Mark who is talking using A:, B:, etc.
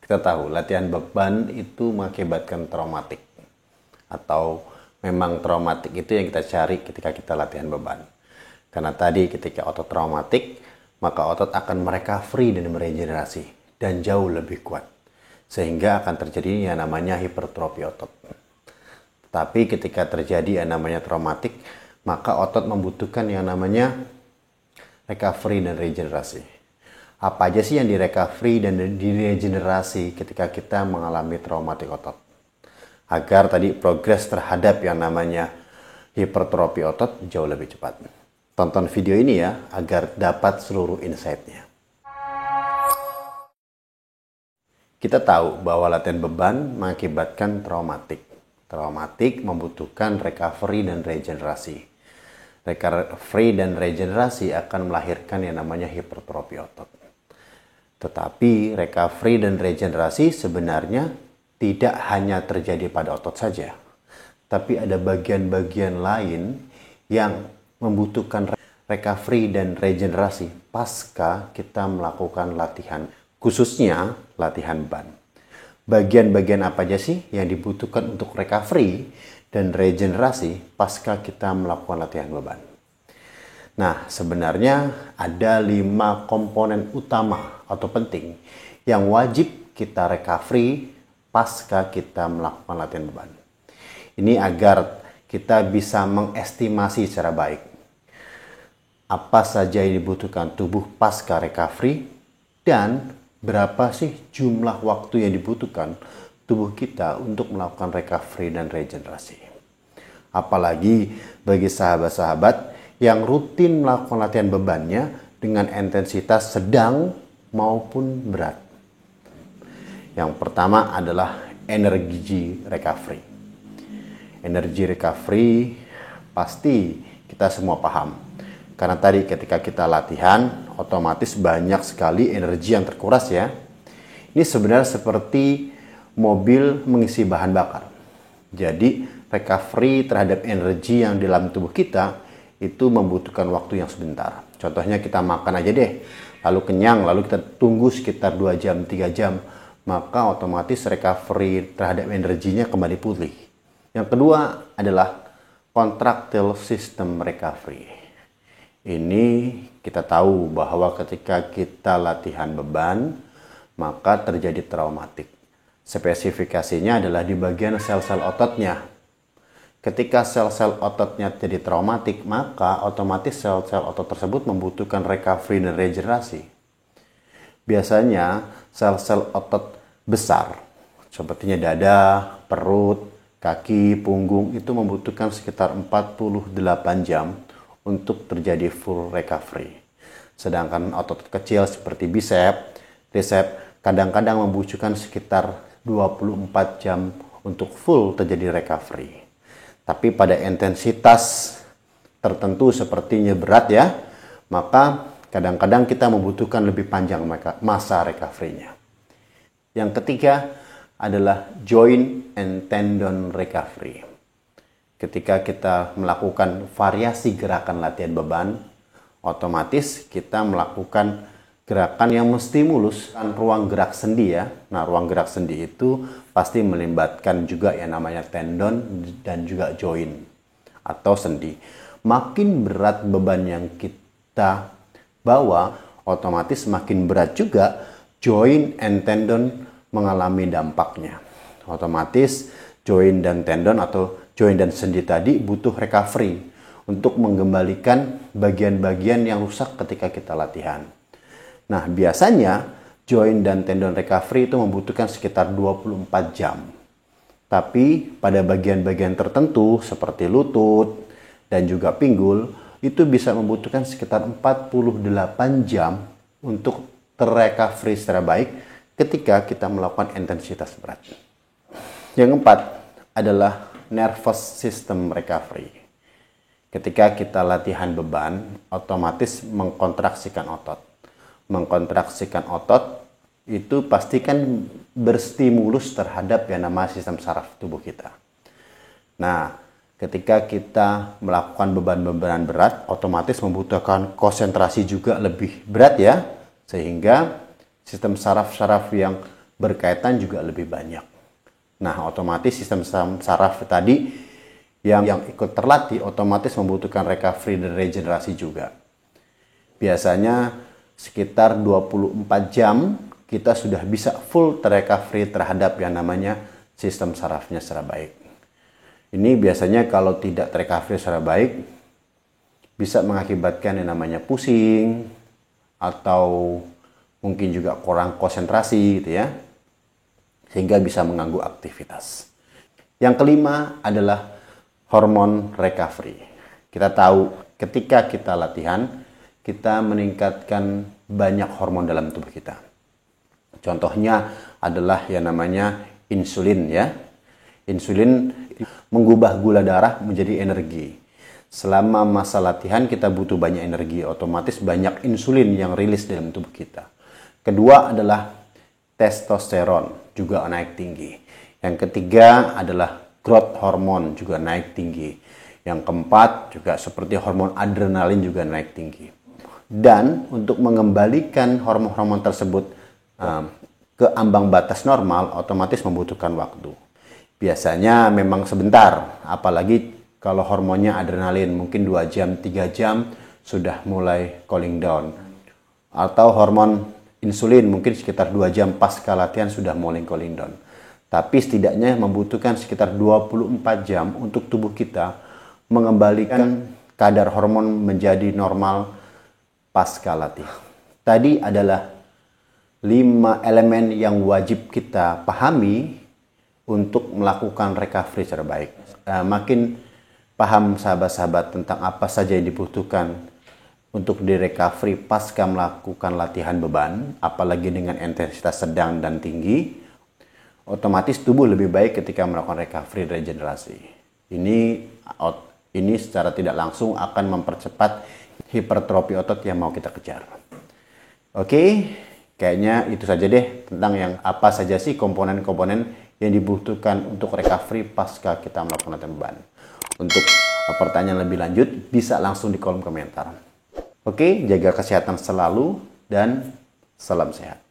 A: Kita tahu latihan beban itu mengakibatkan traumatik. Atau memang traumatik itu yang kita cari ketika kita latihan beban. Karena tadi ketika otot traumatik, maka otot akan merecovery dan meregenerasi dan jauh lebih kuat. Sehingga akan terjadi yang namanya hipertrofi otot. Tapi ketika terjadi yang namanya traumatik, maka otot membutuhkan yang namanya recovery dan regenerasi. Apa aja sih yang direcovery dan diregenerasi ketika kita mengalami traumatik otot? Agar tadi progres terhadap yang namanya hipertrofi otot jauh lebih cepat. Tonton video ini ya, agar dapat seluruh insight-nya. Kita tahu bahwa latihan beban mengakibatkan traumatik. Traumatik membutuhkan recovery dan regenerasi. Recovery dan regenerasi akan melahirkan yang namanya hipertrofi otot. Tetapi recovery dan regenerasi sebenarnya tidak hanya terjadi pada otot saja, tapi ada bagian-bagian lain yang membutuhkan recovery dan regenerasi pasca kita melakukan latihan, khususnya latihan beban. Bagian-bagian apa aja sih yang dibutuhkan untuk recovery dan regenerasi pasca kita melakukan latihan beban? Nah, sebenarnya ada 5 komponen utama atau penting yang wajib kita recovery pasca kita melakukan latihan beban. Ini agar kita bisa mengestimasi secara baik apa saja yang dibutuhkan tubuh pasca recovery dan berapa sih jumlah waktu yang dibutuhkan tubuh kita untuk melakukan recovery dan regenerasi. Apalagi bagi sahabat-sahabat yang rutin melakukan latihan bebannya dengan intensitas sedang maupun berat. Yang pertama adalah energi recovery. Energi recovery pasti kita semua paham. Karena tadi ketika kita latihan, otomatis banyak sekali energi yang terkuras ya. Ini sebenarnya seperti mobil mengisi bahan bakar. Jadi recovery terhadap energi yang di dalam tubuh kita itu membutuhkan waktu yang sebentar. Contohnya kita makan aja deh, lalu kenyang, lalu kita tunggu sekitar 2 jam, 3 jam. Maka otomatis recovery terhadap energinya kembali pulih. Yang kedua adalah contractile system recovery. Ini kita tahu bahwa ketika kita latihan beban, maka terjadi traumatik. Spesifikasinya adalah di bagian sel-sel ototnya. Ketika sel-sel ototnya jadi traumatik, maka otomatis sel-sel otot tersebut membutuhkan recovery dan regenerasi. Biasanya sel-sel otot besar, sepertinya dada, perut, kaki, punggung, itu membutuhkan sekitar 48 jam untuk terjadi full recovery. Sedangkan otot kecil seperti bicep, tricep, kadang-kadang membutuhkan sekitar 24 jam untuk full terjadi recovery. Tapi pada intensitas tertentu sepertinya berat ya, maka kadang-kadang kita membutuhkan lebih panjang masa recovery-nya. Yang ketiga adalah joint and tendon recovery. Ketika kita melakukan variasi gerakan latihan beban, otomatis kita melakukan gerakan yang menstimulus ruang gerak sendi ya. Nah, ruang gerak sendi itu pasti melibatkan juga yang namanya tendon dan juga joint atau sendi. Makin berat beban yang kita bawa, otomatis makin berat juga joint and tendon mengalami dampaknya. Otomatis joint dan tendon atau joint dan sendi tadi butuh recovery untuk mengembalikan bagian-bagian yang rusak ketika kita latihan. Nah, biasanya joint dan tendon recovery itu membutuhkan sekitar 24 jam. Tapi pada bagian-bagian tertentu seperti lutut dan juga pinggul itu bisa membutuhkan sekitar 48 jam untuk terrecovery secara baik ketika kita melakukan intensitas berat. Yang keempat adalah nervous system recovery. Ketika kita latihan beban, otomatis mengkontraksikan otot. Mengkontraksikan otot itu pastikan berstimulus terhadap yang namanya sistem saraf tubuh kita. Nah, ketika kita melakukan beban-bebanan berat, otomatis membutuhkan konsentrasi juga lebih berat ya, sehingga sistem saraf-saraf yang berkaitan juga lebih banyak. Nah, otomatis sistem saraf tadi yang ikut terlatih otomatis membutuhkan recovery dan regenerasi juga. Biasanya sekitar 24 jam kita sudah bisa full terrecovery terhadap yang namanya sistem sarafnya secara baik. Ini biasanya kalau tidak terrecovery secara baik bisa mengakibatkan yang namanya pusing atau mungkin juga kurang konsentrasi gitu ya. Sehingga bisa mengganggu aktivitas. Yang kelima adalah hormon recovery. Kita tahu ketika kita latihan, kita meningkatkan banyak hormon dalam tubuh kita. Contohnya adalah yang namanya insulin ya. Insulin mengubah gula darah menjadi energi. Selama masa latihan kita butuh banyak energi, otomatis banyak insulin yang rilis dalam tubuh kita. Kedua adalah testosteron juga naik tinggi. Yang ketiga adalah growth hormone juga naik tinggi. Yang keempat juga seperti hormon adrenalin juga naik tinggi. Dan untuk mengembalikan hormon-hormon tersebut ke ambang batas normal otomatis membutuhkan waktu. Biasanya memang sebentar, apalagi kalau hormonnya adrenalin mungkin 2 jam, 3 jam sudah mulai cooling down. Atau hormon insulin mungkin sekitar 2 jam pasca latihan sudah mulai cooling down. Tapi setidaknya membutuhkan sekitar 24 jam untuk tubuh kita mengembalikan kadar hormon menjadi normal pasca latihan. Tadi adalah 5 elemen yang wajib kita pahami untuk melakukan recovery secara baik. Makin paham sahabat-sahabat tentang apa saja yang dibutuhkan untuk di recovery pasca melakukan latihan beban, apalagi dengan intensitas sedang dan tinggi, otomatis tubuh lebih baik ketika melakukan recovery regenerasi. Ini secara tidak langsung akan mempercepat hipertrofi otot yang mau kita kejar. Oke, kayaknya itu saja deh tentang yang apa saja sih komponen-komponen yang dibutuhkan untuk recovery pasca kita melakukan latihan beban. Untuk pertanyaan lebih lanjut bisa langsung di kolom komentar. Oke, jaga kesehatan selalu dan salam sehat.